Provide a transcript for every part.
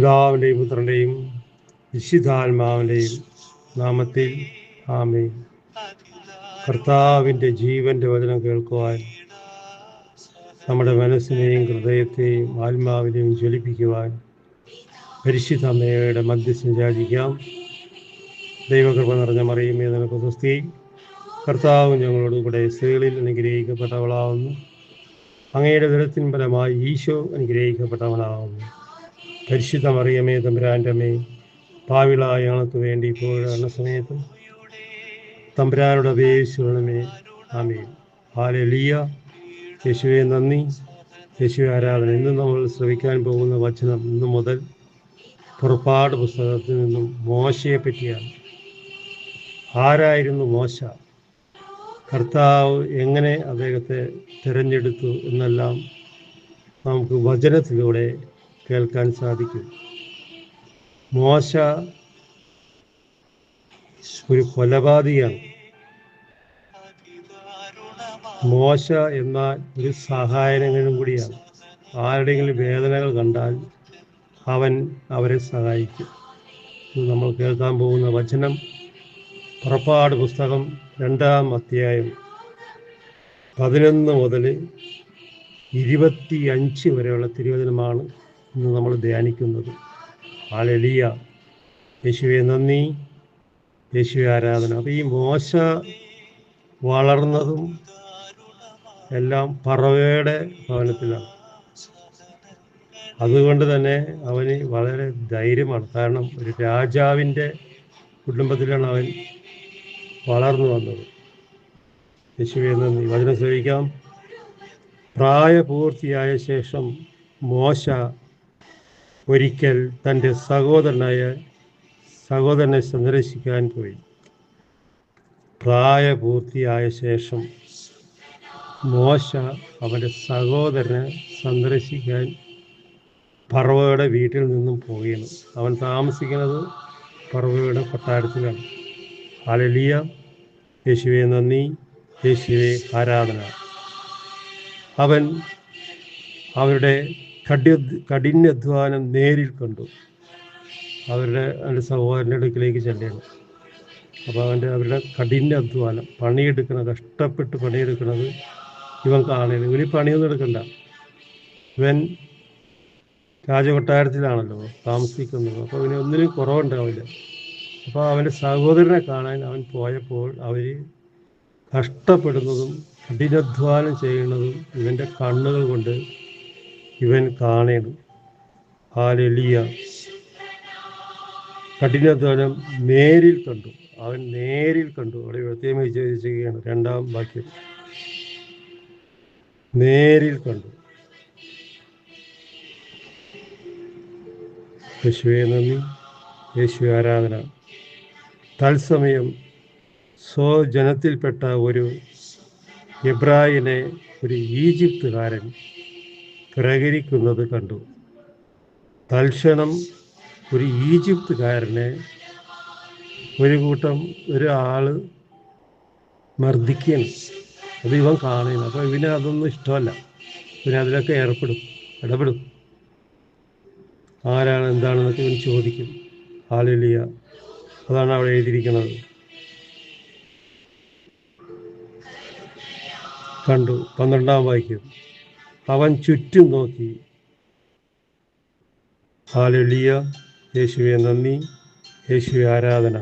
പിതാവിൻ്റെയും പുത്രൻ്റെയും വിശുദ്ധാത്മാവിൻ്റെയും നാമത്തിൽ ആമേൻ. കർത്താവിൻ്റെ ജീവൻ്റെ വചനം കേൾക്കുവാൻ നമ്മുടെ മനസ്സിനെയും ഹൃദയത്തെയും ആത്മാവിനെയും ജ്വലിപ്പിക്കുവാൻ പരിശുദ്ധ അമ്മയുടെ മധ്യസ്ഥം യാചിക്കാം. ദൈവകൃപ നിറഞ്ഞ മറിയമേ, നിനക്ക് സ്തുതി. കർത്താവ് ഞങ്ങളോട് കൂടെ സ്ത്രീകളിൽ അനുഗ്രഹിക്കപ്പെട്ടവളാവുന്നു. അങ്ങയുടെ ദുരത്തിൻ ഫലമായി ഈശോ അനുഗ്രഹിക്കപ്പെട്ടവനാവുന്നു. പരിശുദ്ധ മറിയമേ, തമ്പുരാൻ്റെ അമ്മേ, പാവിളായ ഞങ്ങൾക്ക് വേണ്ടി ഇപ്പോഴുള്ള സമയത്തും തമ്പുരാനോട് അപേക്ഷിക്കണമേ. ആമേൻ. ഹല്ലേലൂയ. യേശുവേ നന്ദി, യേശുവേ ആരാധന. ഇന്ന് നമ്മൾ ശ്രവിക്കാൻ പോകുന്ന വചനം ഇന്നു മുതൽ പുറപ്പാട് പുസ്തകത്തിൽ നിന്നും മോശയെ പറ്റിയാണ്. ആരായിരുന്നു മോശ? കർത്താവ് എങ്ങനെ അദ്ദേഹത്തെ തിരഞ്ഞെടുത്തു എന്നെല്ലാം നമുക്ക് വചനത്തിലൂടെ കേൾക്കാൻ സാധിക്കും. മോശ ഒരു കൊലപാതകിയാണ്. മോശ എന്നാൽ ഒരു സഹായകനും കൂടിയാണ്. ആരുടെയെങ്കിലും വേദനകൾ കണ്ടാൽ അവൻ അവരെ സഹായിക്കും. നമ്മൾ കേൾക്കാൻ പോകുന്ന വചനം പുറപ്പാട് പുസ്തകം 2-ാം അധ്യായം 11 മുതൽ 25 വരെയുള്ള തിരുവചനമാണ് ഇന്ന് നമ്മൾ ധ്യാനിക്കുന്നത്. ഹല്ലേലൂയ. യേശുവേ നന്ദി, യേശുവേ ആരാധന. അപ്പോൾ ഈ മോശ വളർന്നതും എല്ലാം ഫറവോയുടെ ഭവനത്തിലാണ്. അതുകൊണ്ട് തന്നെ അവന് വളരെ ധൈര്യമാണ്. കാരണം ഒരു രാജാവിൻ്റെ കുടുംബത്തിലാണ് അവൻ വളർന്നു വന്നത്. യേശുവേ നന്ദി. വചനം ശ്രവിക്കാം. പ്രായപൂർത്തിയായ ശേഷം മോശ ഒരിക്കൽ തൻ്റെ സഹോദരനെ സന്ദർശിക്കാൻ പോയി. പ്രായപൂർത്തിയായ ശേഷം മോശ അവൻ്റെ സഹോദരനെ സന്ദർശിക്കാൻ ഫറവോയുടെ വീട്ടിൽ നിന്നും പോവുകയാണ്. അവൻ താമസിക്കുന്നത് ഫറവോയുടെ കൊട്ടാരത്തിലാണ്. ഹല്ലേലൂയ. യേശുവേ നന്ദി, യേശുവേ ആരാധന. അവൻ അവരുടെ കഠിനാധ്വാനം നേരിൽ കണ്ടു. അവൻ്റെ സഹോദരൻ്റെ അടുക്കിലേക്ക് ചെല്ലണം. അപ്പോൾ അവരുടെ കഠിനാധ്വാനം, കഷ്ടപ്പെട്ട് പണിയെടുക്കുന്നത് ഇവൻ കാണണം. ഇവന് പണിയൊന്നും എടുക്കണ്ട. ഇവൻ രാജകൊട്ടാരത്തിലാണല്ലോ താമസിക്കുന്നത്. അപ്പോൾ അവന് ഒന്നിനും കുറവുണ്ടാവില്ല. അപ്പോൾ അവൻ്റെ സഹോദരനെ കാണാൻ അവൻ പോയപ്പോൾ അവർ കഷ്ടപ്പെടുന്നതും കഠിനാധ്വാനം ചെയ്യുന്നതും ഇവൻ്റെ കണ്ണുകൾ കൊണ്ട് ഇവൻ കാണണം. ഹല്ലേലൂയ. കഠിനാധ്വാനം നേരിൽ കണ്ടു. അവൻ നേരിൽ കണ്ടു. അവിടെ പ്രത്യേകം ചെയ്യുകയാണ് 2-ാം വാക്യം. നേരിൽ കണ്ടു. യേശുവേ നന്ദി, യേശുവേ ആരാധന. തത്സമയം സ്വജനത്തിൽപ്പെട്ട ഒരു എബ്രായനെ ഒരു ഈജിപ്തുകാരൻ പ്രകരിക്കുന്നത് കണ്ടു. തൽക്ഷണം ഒരു ഈജിപ്തുകാരനെ ഒരാൾ മർദ്ദിക്കുകയാണ്. അത് ഇവൻ കാണുന്നു. അപ്പോൾ ഇവന് അതൊന്നും ഇഷ്ടമല്ല. ഇവന് അതിലൊക്കെ ഇടപെടും. ആരാണ് എന്താണെന്നൊക്കെ ഇവൻ ചോദിക്കും. ഹല്ലേലൂയ. അതാണ് അവിടെ എഴുതിയിരിക്കുന്നത്. കണ്ടു. 12-ാം വാക്യം. അവൻ ചുറ്റും നോക്കി. ഹല്ലേലൂയ. യേശുവേ നന്ദി, യേശുവേ ആരാധന.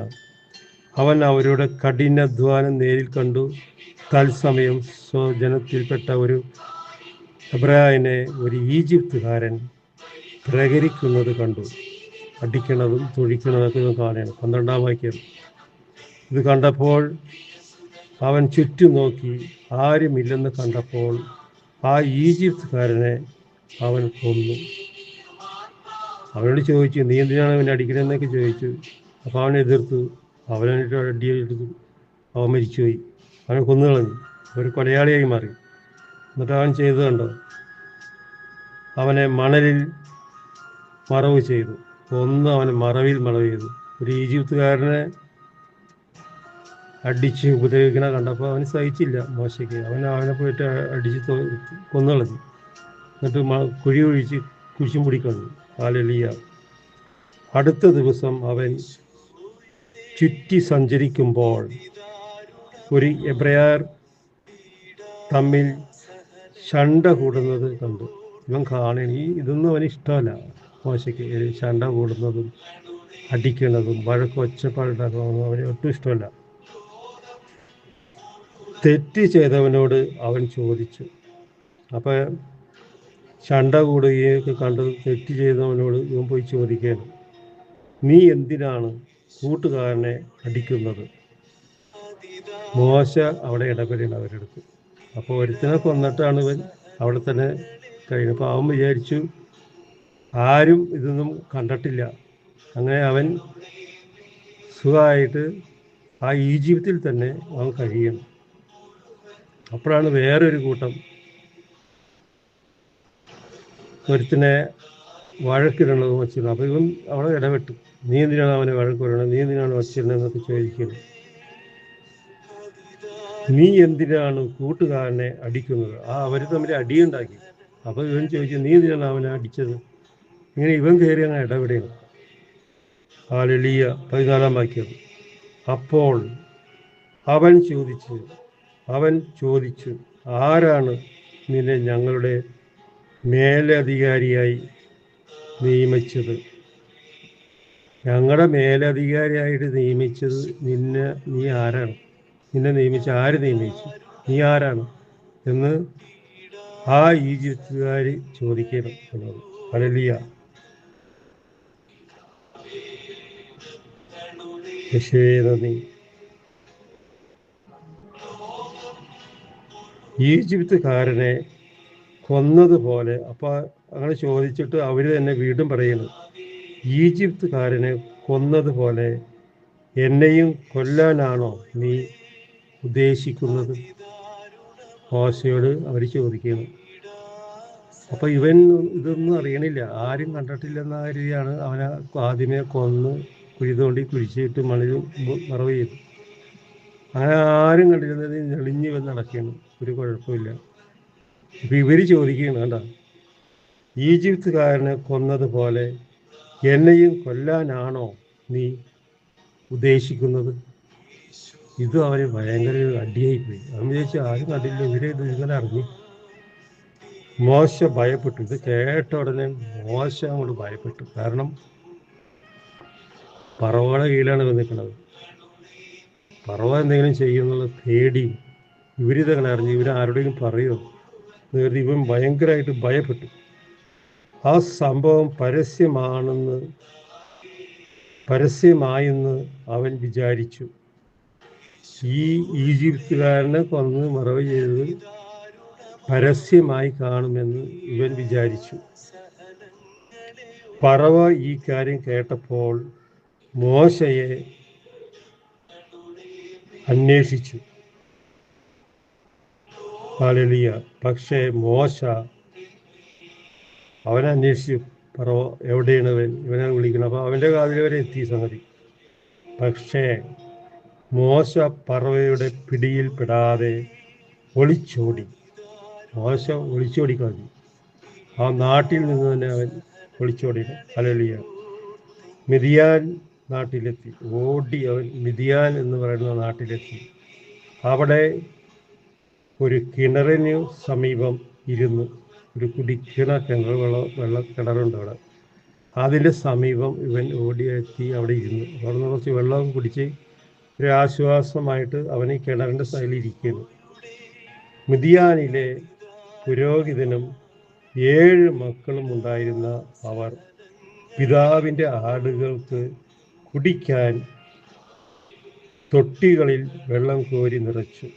അവൻ അവരുടെ കഠിനാധ്വാനം നേരിൽ കണ്ടു. തത്സമയം സ്വജനത്തിൽപ്പെട്ട ഒരു എബ്രായനെ ഒരു ഈജിപ്തുകാരൻ പ്രകരിക്കുന്നത് കണ്ടു. അടിക്കണതും തൊഴിക്കണതൊക്കെ കാണണം. 12-ാം വാക്യം. ഇത് കണ്ടപ്പോൾ അവൻ ചുറ്റും നോക്കി. ആരുമില്ലെന്ന് കണ്ടപ്പോൾ ആ ഈജിപ്തുകാരനെ അവൻ കൊന്നു. അവനോട് ചോദിച്ചു, നീ എന്തിനാണ് അവനെ അടിക്കണമെന്നൊക്കെ ചോദിച്ചു. അപ്പോൾ അവൻ എതിർത്തു. അവനായിട്ട് അടിയെടുത്തു. അവൻ മരിച്ചുപോയി. അവനെ കൊന്നുകളഞ്ഞു. ഒരു കൊലയാളിയായി മാറി. എന്നിട്ട് അവൻ ചെയ്തത് കണ്ടോ? അവനെ മണലിൽ മറവ് ചെയ്തു. അവനെ മറവിൽ ചെയ്തു. ഒരു ഈജിപ്തുകാരനെ അടിച്ച് ഉപദ്രവിക്കണ കണ്ടപ്പോൾ അവന് സഹിച്ചില്ല മോശയ്ക്ക്. അവനെ പോയിട്ട് അടിച്ച് കൊന്നുകളഞ്ഞു. എന്നിട്ട് കുഴി കുഴിച്ചും പിടിക്കളഞ്ഞു. ഹല്ലേലൂയ. അടുത്ത ദിവസം അവൻ ചുറ്റി സഞ്ചരിക്കുമ്പോൾ ഒരു എബ്രയർ തമ്മിൽ ശണ്ട കൂടുന്നത് കണ്ടു. ഇവൻ കാണി ഇതൊന്നും അവന് ഇഷ്ടമല്ല. മോശയ്ക്ക് ശണ്ട കൂടുന്നതും അടിക്കുന്നതും വഴക്ക് ഒച്ചപ്പാടുണ്ടാക്കുന്നതും അവന് ഒട്ടും ഇഷ്ടമല്ല. തെറ്റ് ചെയ്തവനോട് അവൻ ചോദിച്ചു. അപ്പം ശണ്ട കൂടുകയൊക്കെ കണ്ടത് തെറ്റ് ചെയ്തവനോട് ഇവൻ പോയി ചോദിക്കുകയാണ്, നീ എന്തിനാണ് കൂട്ടുകാരനെ അടിക്കുന്നത്? മോശ അവിടെ ഇടപെടണം അവരെടുത്ത്. അപ്പോൾ ഒരുത്തിനെ കൊന്നിട്ടാണ് ഇവൻ അവിടെ തന്നെ കഴിയുന്നത്. അപ്പോൾ അവൻ വിചാരിച്ചു ആരും ഇതൊന്നും കണ്ടിട്ടില്ല. അങ്ങനെ അവൻ സുഖമായിട്ട് ആ ഈജിപ്തിൽ തന്നെ അവൻ കഴിയുന്നു. അപ്പോഴാണ് വേറൊരു കൂട്ടം ഒരുത്തിനെ വഴക്കിടണത് വച്ചിരുന്നത്. അപ്പോൾ ഇവൻ അവിടെ ഇടപെട്ടു. നീ എന്തിനാണ് അവനെ വഴക്ക് പറയണത്, നീ എന്തിനാണ് വച്ചിരുന്നതെന്നൊക്കെ ചോദിക്കുന്നത്. നീ എന്തിനാണ് കൂട്ടുകാരനെ അടിക്കുന്നത്? അവർ തമ്മിൽ അടിയുണ്ടാക്കി. അപ്പോൾ ഇവൻ ചോദിച്ചു, നീ എന്തിനാണ് അവനെ അടിച്ചത്? ഇങ്ങനെ ഇവൻ കയറി അങ്ങനെ ഇടപെടുകയാണ്. ഹല്ലേലൂയ. 14 വാക്യം. അപ്പോൾ അവൻ ചോദിച്ചു, ആരാണ് നിന്നെ ഞങ്ങളുടെ മേലധികാരിയായി നിയമിച്ചത്? ഞങ്ങളുടെ മേലധികാരിയായിട്ട് നിയമിച്ചത് നീ ആരാണ്? നിന്നെ നിയമിച്ച ആര് നിയമിച്ചു? നീ ആരാണ് എന്ന് ആ ഈജിപ്തുകാർ ചോദിക്കണം എന്നത്. ഹല്ലേലൂയ. യേശുവേ, ഈജിപ്തുകാരനെ കൊന്നതുപോലെ. അപ്പോൾ അങ്ങനെ ചോദിച്ചിട്ട് അവർ തന്നെ വീണ്ടും പറയുന്നു, ഈജിപ്തുകാരനെ കൊന്നതുപോലെ എന്നെയും കൊല്ലാനാണോ നീ ഉദ്ദേശിക്കുന്നത്? മോശയോട് അവർ ചോദിക്കുന്നു. അപ്പോൾ ഇവൻ ഇതൊന്നും അറിയണില്ല, ആരും കണ്ടിട്ടില്ലെന്ന കാര്യമാണ്. അവനെ ആദ്യമേ കൊന്ന് കുഴി തോണ്ടി കുഴിച്ചിട്ട് മണലും മറവ് ചെയ്തു. അങ്ങനെ ആരും കണ്ടിരുന്നത് ഞെളിഞ്ഞ് വന്ന് നടക്കുകയാണ്, ഒരു കുഴപ്പമില്ല. ഇപ്പം ഇവർ ചോദിക്കുകയാണ്, കണ്ട, ഈജിപ്തുകാരനെ കൊന്നതുപോലെ എന്നെയും കൊല്ലാനാണോ നീ ഉദ്ദേശിക്കുന്നത്? ഇത് അവന് ഭയങ്കര അടിയായിപ്പോയി. അവൻ വിചാരിച്ചു ആരും കണ്ടില്ല, ഇവരെ ഇത് ഇങ്ങനെ അറിഞ്ഞു. മോശ ഭയപ്പെട്ടു. ഇത് കേട്ട ഉടനെ മോശ അങ്ങോട്ട് ഭയപ്പെട്ടു. കാരണം പറവയുടെ കീഴിലാണ് ഇവൻ നിൽക്കുന്നത്. പറവ എന്തെങ്കിലും ചെയ്യുന്നുള്ള പേടി. ഇവരിതങ്ങനെ അറിഞ്ഞു, ഇവരാരോടെങ്കിലും പറയുമോ നേരത്തെ ഇവൻ ഭയങ്കരമായിട്ട് ഭയപ്പെട്ടു. ആ സംഭവം പരസ്യമായെന്ന് അവൻ വിചാരിച്ചു. ഈ ഈജിപ്തുകാരനെ കൊന്ന് മറവ് ചെയ്തത് പരസ്യമായി കാണുമെന്ന് ഇവൻ വിചാരിച്ചു. പറവ ഈ കാര്യം കേട്ടപ്പോൾ മോശയെ അന്വേഷിച്ചു. ഹല്ലേലൂയ. പക്ഷേ മോശ അവനെ അന്വേഷിച്ചു. പറവ എവിടെയാണ് ഇവനെ വിളിക്കണം. അപ്പോൾ അവൻ്റെ കാതിൽ വരെ എത്തി സംഗതി. പക്ഷേ മോശ പറവയുടെ പിടിയിൽപ്പെടാതെ ഒളിച്ചോടി. മോശ ഒളിച്ചോടി കളഞ്ഞു. ആ നാട്ടിൽ നിന്ന് തന്നെ അവൻ ഒളിച്ചോടി. ഹല്ലേലൂയ. മിദിയാൻ നാട്ടിലെത്തി. ഓടി അവൻ മിദിയാൻ എന്ന് പറയുന്ന നാട്ടിലെത്തി. അവിടെ ഒരു കിണറിന് സമീപം ഇരുന്ന്, ഒരു കുടിക്കണ വെള്ള കിണറുണ്ട് അവിടെ. അതിൻ്റെ സമീപം ഇവൻ ഓടിയെത്തി അവിടെ ഇരുന്നു. അവിടെ നിന്ന് കുറച്ച് വെള്ളം കുടിച്ച് ഒരു ആശ്വാസമായിട്ട് അവൻ ഈ കിണറിൻ്റെ സൈഡിൽ ഇരിക്കുന്നു. മിദിയാനിലെ പുരോഹിതനും 7 മക്കളും ഉണ്ടായിരുന്ന അവർ പിതാവിൻ്റെ ആടുകൾക്ക് കുടിക്കാൻ തൊട്ടികളിൽ വെള്ളം കോരി നിറച്ചു.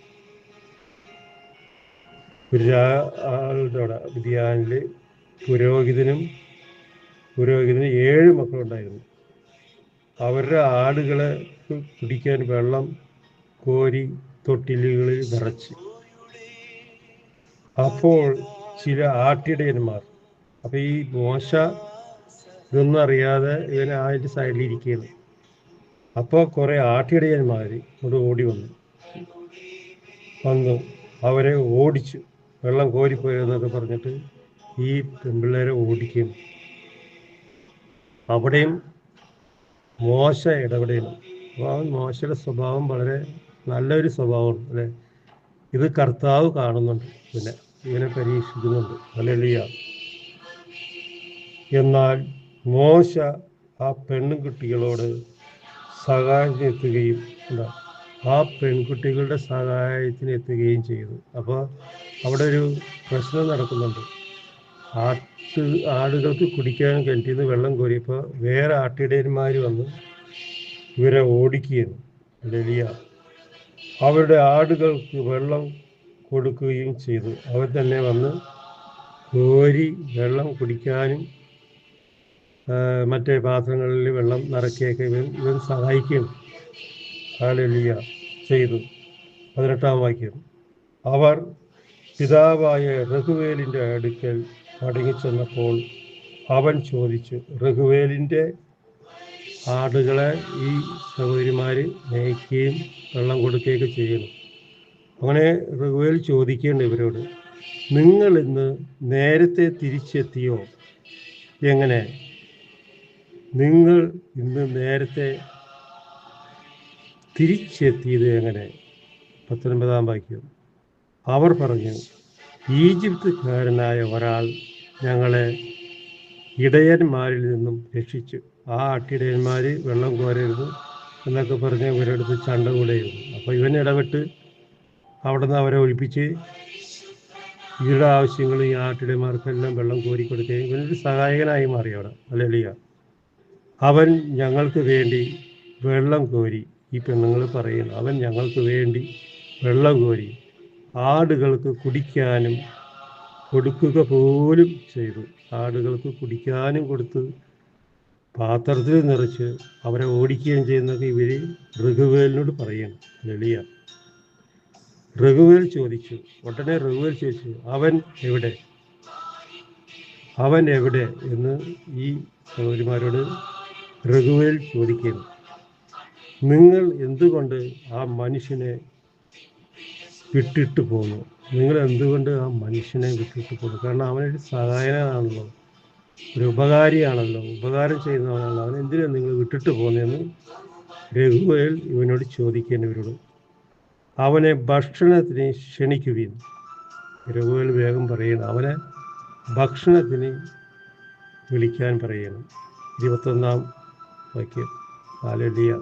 മിദിയാനിലെ പുരോഹിതന് 7 മക്കളുണ്ടായിരുന്നു. അവരുടെ ആടുകളെ കുടിക്കാൻ വെള്ളം കോരി തൊട്ടിലുകളിൽ നിറച്ച്. അപ്പോൾ ചില ആട്ടിടയന്മാർ, അപ്പോൾ ഈ മോശ ഇതൊന്നും അറിയാതെ ഇവൻ അതിൻ്റെ സൈഡിലിരിക്കുകയാണ്. അപ്പോൾ കുറേ ആട്ടിടയന്മാർ ഇവിടെ ഓടി വന്നു അവരെ ഓടിച്ചു. വെള്ളം കോരിപ്പോയെന്നൊക്കെ പറഞ്ഞിട്ട് ഈ പെൺപിള്ളേരെ ഓടിക്കുന്നു. അവിടെയും മോശ ഇടപെടുന്നു. അപ്പോൾ മോശയുടെ സ്വഭാവം വളരെ നല്ലൊരു സ്വഭാവമാണ് അല്ലേ. ഇത് കർത്താവ് കാണുന്നുണ്ട്, പിന്നെ ഇവനെ പരീക്ഷിക്കുന്നുണ്ട്. ഹല്ലേലൂയ. എന്നാൽ മോശ ആ പെൺകുട്ടികളോട് സഹായത്തിന് എത്തുകയും ആ പെൺകുട്ടികളുടെ സഹായത്തിന് എത്തുകയും ചെയ്തു. അപ്പോൾ അവിടെ ഒരു പ്രശ്നം നടക്കുന്നുണ്ട്. ആടുകൾക്ക് കുടിക്കാൻ കിണറ്റിൽ നിന്ന് വെള്ളം കോരിയപ്പോൾ വേറെ ആട്ടിടയന്മാർ വന്ന് ഇവരെ ഓടിക്കുകയാണ്. ഹല്ലേലൂയ. അവരുടെ ആടുകൾക്ക് വെള്ളം കൊടുക്കുകയും ചെയ്തു. അവർ തന്നെ വന്ന് കോരി വെള്ളം കുടിക്കാനും മറ്റേ പാത്രങ്ങളിൽ വെള്ളം നിറയ്ക്കുകയൊക്കെ ഇവൻ സഹായിക്കും. ഹല്ലേലൂയ ചെയ്തു. 18-ാം വാക്യം. അവർ പിതാവായ റഹുവേലിൻ്റെ അടുക്കൽ മടങ്ങിച്ചെന്നപ്പോൾ അവൻ ചോദിച്ചു. റഹുവേലിൻ്റെ ആടുകളെ ഈ സഹോദരിമാർ മേയ്ക്കുകയും വെള്ളം കൊടുക്കുകയൊക്കെ ചെയ്യുന്നു. അങ്ങനെ റഹുവേൽ ചോദിക്കേണ്ട ഇവരോട്, നിങ്ങൾ ഇന്ന് നേരത്തെ തിരിച്ചെത്തിയോ? എങ്ങനെ? നിങ്ങൾ ഇന്ന് നേരത്തെ തിരിച്ചെത്തിയത് എങ്ങനെ? 19-ാം വാക്യം. അവർ പറഞ്ഞു, ഈജിപ്തുകാരനായ ഒരാൾ ഞങ്ങളെ ഇടയന്മാരിൽ നിന്നും രക്ഷിച്ചു. ആ ആട്ടിടയന്മാർ വെള്ളം കോരരുത് എന്നൊക്കെ പറഞ്ഞ് ഇവരെടുത്ത് ചണ്ട കൂടെയിരുന്നു. അപ്പോൾ ഇവൻ ഇടപെട്ട് അവിടെ നിന്ന് അവരെ ഒഴിപ്പിച്ച് ഇവരുടെ ആവശ്യങ്ങൾ ഈ ആട്ടിടയന്മാർക്കെല്ലാം വെള്ളം കോരിക്കൊടുക്കുകയും ഇവനൊരു സഹായകനായി മാറി അവിടെ. ഹല്ലേലൂയ. അവൻ ഞങ്ങൾക്ക് വേണ്ടി വെള്ളം കോരി, ഈ പെണ്ണുങ്ങൾ പറയുന്നു, അവൻ ഞങ്ങൾക്ക് വേണ്ടി വെള്ളം കോരി ആടുകൾക്ക് കുടിക്കാനും കൊടുക്കുക പോലും ചെയ്തു. ആടുകൾക്ക് കുടിക്കാനും കൊടുത്ത് പാത്രത്തിൽ നിറച്ച് അവരെ ഓടിക്കുകയും ചെയ്യുന്നതൊക്കെ ഇവർ റഹുവേലിനോട് പറയണം. ഹല്ലേലൂയ. റഹുവേൽ ചോദിച്ചു. ഉടനെ റഹുവേൽ ചോദിച്ചു, അവൻ എവിടെ? അവൻ എവിടെ എന്ന് ഈ സഹോദരിമാരോട് റഹുവേൽ ചോദിക്കുന്നു. നിങ്ങൾ എന്തുകൊണ്ട് ആ മനുഷ്യനെ വിട്ടിട്ട് പോന്നു? നിങ്ങൾ എന്തുകൊണ്ട് ആ മനുഷ്യനെ വിട്ടിട്ട് പോന്നു? കാരണം അവനൊരു സഹായനാണല്ലോ, ഒരു ഉപകാരിയാണല്ലോ, ഉപകാരം ചെയ്യുന്നവനാണല്ലോ. അവൻ എന്തിനാണ് നിങ്ങൾ വിട്ടിട്ട് പോകുന്നതെന്ന് റഹുവേൽ ഇവനോട് ചോദിക്കാൻ ഇവരോട്. അവനെ ഭക്ഷണത്തിന് ക്ഷണിക്കുകയും. റഹുവേൽ വേഗം പറയണം, അവനെ ഭക്ഷണത്തിന് വിളിക്കാൻ പറയണം. 21-ാം വാക്യം. ഹല്ലേലൂയ.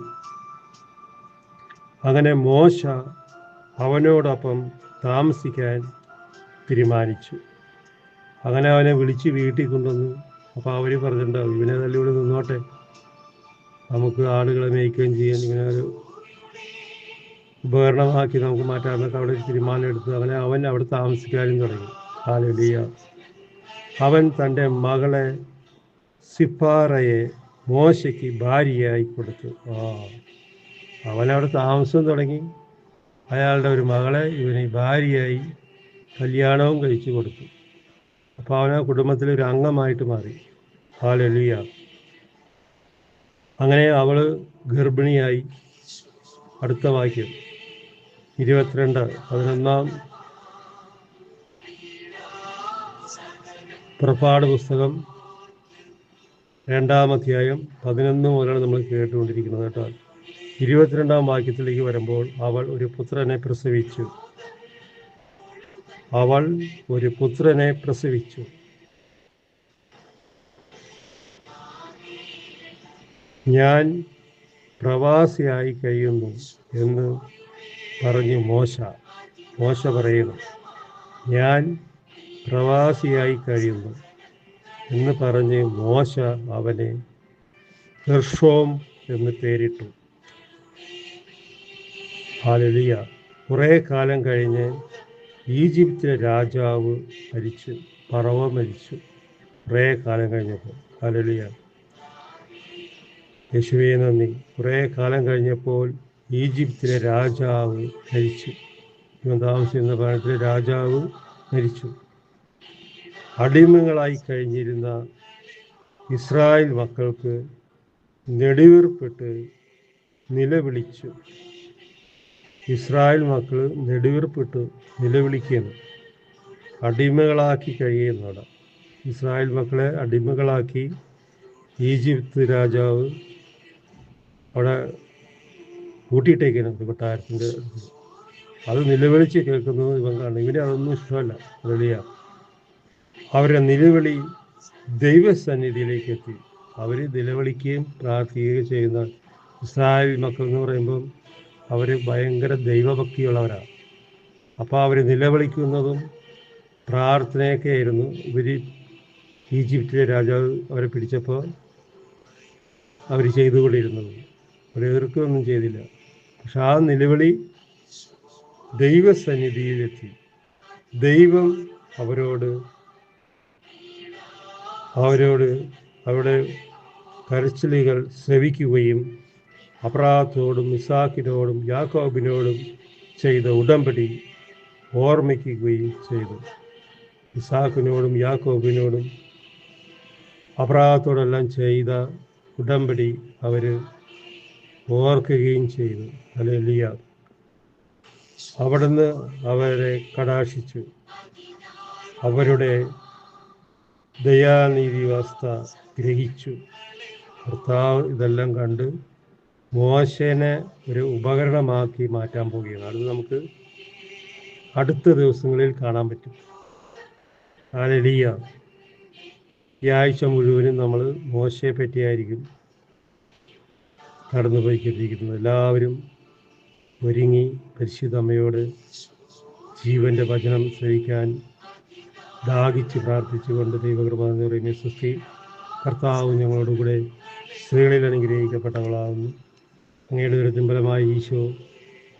അങ്ങനെ മോശ അവനോടൊപ്പം താമസിക്കാൻ തീരുമാനിച്ചു. അങ്ങനെ അവനെ വിളിച്ച് വീട്ടിൽ കൊണ്ടുവന്നു. അപ്പോൾ അവർ പറഞ്ഞിട്ടുണ്ടാവും, ഇവനെ തന്നെ ഇവിടെ നിന്നോട്ടെ, നമുക്ക് ആളുകളെ മേയ്ക്കുകയും ചെയ്യാൻ ഇവനൊരു ഉപകരണമാക്കി നമുക്ക് മാറ്റാമെന്നൊക്കെ അവിടെ ഒരു തീരുമാനം എടുത്തു. അങ്ങനെ അവൻ അവിടെ താമസിക്കാനും തുടങ്ങി. ഹല്ലേലൂയ. അവൻ തൻ്റെ മകളെ സിപ്പാറയെ മോശയ്ക്ക് ഭാര്യയായി കൊടുത്തു. അവനവിടെ താമസം തുടങ്ങി. അയാളുടെ ഒരു മകളെ ഇവന് ഭാര്യയായി കല്യാണവും കഴിച്ചു കൊടുത്തു. അപ്പോൾ അവൻ ആ കുടുംബത്തിലൊരു അംഗമായിട്ട് മാറി. ഹല്ലേലൂയ. അങ്ങനെ അവൾ ഗർഭിണിയായി. അടുത്ത വാക്യം 22, 11-ാം പുറപ്പാട് പുസ്തകം 2-ാം അധ്യായം 11 മുതലാണ് നമ്മൾ കേട്ടുകൊണ്ടിരിക്കുന്നത് കേട്ടോ. 22-ാം വാക്യത്തിലേക്ക് വരുമ്പോൾ അവൾ ഒരു പുത്രനെ പ്രസവിച്ചു. അവൾ ഒരു പുത്രനെ പ്രസവിച്ചു. ഞാൻ പ്രവാസിയായി കഴിയുന്നു എന്ന് പറഞ്ഞു മോശ പറയുന്നു. ഞാൻ പ്രവാസിയായി കഴിയുന്നു എന്ന് പറഞ്ഞ് മോശ അവനെ ഗെർഷോം എന്ന് പേരിട്ടു. ഹല്ലേലൂയ. കുറേ കാലം കഴിഞ്ഞ് ഈജിപ്തിലെ രാജാവ് മരിച്ചു, ഫറവോ മരിച്ചു. കുറേ കാലം കഴിഞ്ഞപ്പോൾ. ഹല്ലേലൂയ. യേശുവേ നന്ദി. കുറേ കാലം കഴിഞ്ഞപ്പോൾ ഈജിപ്തിലെ രാജാവ് മരിച്ചു. ഇവൻ താമസിക്കുന്ന ഭവനത്തിലെ രാജാവ് മരിച്ചു. അടിമകളായി കഴിഞ്ഞിരുന്ന ഇസ്രായേൽ മക്കൾക്ക് നെടുവീർപ്പിട്ട് നിലവിളിച്ചു. ഇസ്രായേൽ മക്കൾ നെടുവീർപ്പിട്ട് നിലവിളിക്കുന്നു. അടിമകളാക്കി കഴിയുന്നവിടെ ഇസ്രായേൽ മക്കളെ അടിമകളാക്കി ഈജിപ്ത് രാജാവ് അവിടെ കൂട്ടിയിട്ടേക്കാണ് ഒരു കൊട്ടാരത്തിൻ്റെ അടുത്ത്. അത് നിലവിളിച്ച് കേൾക്കുന്നത് ഇവൻ കാണും. ഇവന് അതൊന്നും ഇഷ്ടമല്ല. വലിയ അവരുടെ നിലവിളി ദൈവസന്നിധിയിലേക്ക് എത്തി. അവർ നിലവിളിക്കുകയും പ്രാർത്ഥിക്കുകയും ചെയ്യുന്ന ഇസ്രായേൽ മക്കൾ എന്ന് പറയുമ്പം അവർ ഭയങ്കര ദൈവഭക്തിയുള്ളവരാണ്. അപ്പോൾ അവർ നിലവിളിക്കുന്നതും പ്രാർത്ഥനയൊക്കെ ആയിരുന്നു. ഇവർ ഈജിപ്തിലെ രാജാവ് അവരെ പിടിച്ചപ്പോൾ അവർ ചെയ്തുകൊണ്ടിരുന്നത്. അവർ എതിർക്കുകയൊന്നും ചെയ്തില്ല. പക്ഷെ ആ നിലവിളി ദൈവസന്നിധിയിലെത്തി. ദൈവം അവരോട് അവരുടെ കരച്ചിലുകൾ ശ്രവിക്കുകയും അബ്രാഹത്തോടും ഇസാക്കിനോടും യാക്കോബിനോടും ചെയ്ത ഉടമ്പടി ഓർമ്മിക്കുകയും ചെയ്തു. ഇസാക്കിനോടും യാക്കോബിനോടും അബ്രാഹത്തോടെല്ലാം ചെയ്ത ഉടമ്പടി അവർ ഓർക്കുകയും ചെയ്തു. ഹല്ലേലൂയ. അവിടുന്ന് അവരെ കടാക്ഷിച്ചു. അവരുടെ ദയാനീതി വ്യവസ്ഥ ഗ്രഹിച്ചു. കർത്താവ് ഇതെല്ലാം കണ്ട് മോശേനെ ഒരു ഉപകരണമാക്കി മാറ്റാൻ പോവുകയാണ്. അത് നമുക്ക് അടുത്ത ദിവസങ്ങളിൽ കാണാൻ പറ്റും. ഹല്ലേലൂയ. ഈ ആഴ്ച മുഴുവനും നമ്മൾ മോശയെ പറ്റിയായിരിക്കും കടന്നു പോയിക്കൊണ്ടിരിക്കുന്നത്. എല്ലാവരും ഒരുങ്ങി പരിശുദ്ധ അമ്മയോട് ജീവൻ്റെ വചനം ശ്രവിക്കാൻ ദാഹിച്ച് പ്രാർത്ഥിച്ചുകൊണ്ട് ദൈവകൃപ എന്ന് പറയുന്ന സൃഷ്ടി കർത്താവ് ഞങ്ങളോടുകൂടെ സ്ത്രീകളിൽ അനുഗ്രഹിക്കപ്പെട്ടവളാവുന്നു. അങ്ങയുടെ ഒരു തിമ്പലമായ ഈശോ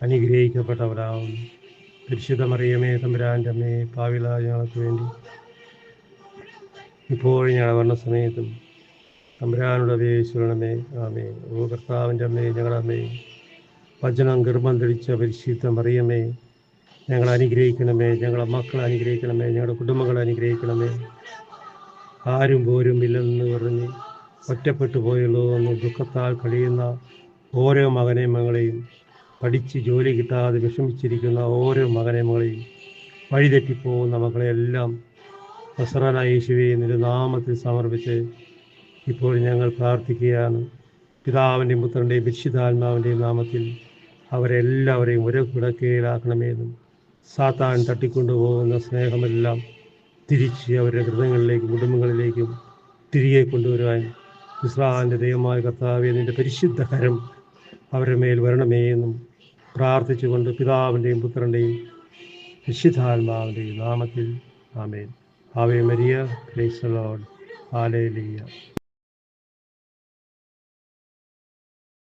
അനുഗ്രഹിക്കപ്പെട്ടവരാകുന്നു. പരിശുദ്ധ മറിയമേ തമ്പുരാൻ്റെ അമ്മേ, പാവികളായ ഞങ്ങൾക്ക് വേണ്ടി ഇപ്പോഴും ഞങ്ങളുടെ മരണസമയത്തും തമ്പുരാനുടെ അപേക്ഷിക്കണമേ. ആമേ. ഓ കർത്താവിൻ്റെ അമ്മേ, ഞങ്ങളുടെ അമ്മേ, വചനം ഗർഭം ധരിച്ച പരിശുദ്ധ മറിയമേ, ഞങ്ങളെ അനുഗ്രഹിക്കണമേ. ഞങ്ങളെ മക്കളെ അനുഗ്രഹിക്കണമേ. ഞങ്ങളുടെ കുടുംബങ്ങളെ അനുഗ്രഹിക്കണമേ. ആരും പോരും ഇല്ലെന്ന് പറഞ്ഞ് ഒറ്റപ്പെട്ടു പോയുള്ളൂ എന്ന് ദുഃഖത്താൽ കഴിയുന്ന ഓരോ മകനെ മകളെയും, പഠിച്ച് ജോലി കിട്ടാതെ വിഷമിച്ചിരിക്കുന്ന ഓരോ മകനെ മകളെയും, വഴിതെറ്റിപ്പോകുന്ന മക്കളെയെല്ലാം നസറായ യേശുവേ നിന്റെ നാമത്തിൽ സമർപ്പിച്ച് ഇപ്പോൾ ഞങ്ങൾ പ്രാർത്ഥിക്കുകയാണ്. പിതാവിൻ്റെയും പുത്രൻ്റെയും പരിശുദ്ധാത്മാവിൻ്റെയും നാമത്തിൽ അവരെല്ലാവരെയും ഒരു കിടക്കയിലാക്കണമെന്നും സാത്താൻ തട്ടിക്കൊണ്ടുപോകുന്ന സ്നേഹമെല്ലാം തിരിച്ച് അവരുടെ ഹൃദയങ്ങളിലേക്കും കുടുംബങ്ങളിലേക്കും തിരികെ കൊണ്ടുവരുവാൻ ഇസ്രായേലിൻ്റെ ദൈവമായ കർത്താവേ നിൻ്റെ പരിശുദ്ധകരം അവരുടെ മേൽ വരണമേ എന്നും പ്രാർത്ഥിച്ചുകൊണ്ട് പിതാവിൻ്റെയും പുത്രൻ്റെയും പരിശുദ്ധാത്മാവിൻ്റെയും നാമത്തിൽ ആമേൻ. ആവേ മരിയ, പ്രൈസ് ദി ലോർഡ്. ഹല്ലേലൂയ.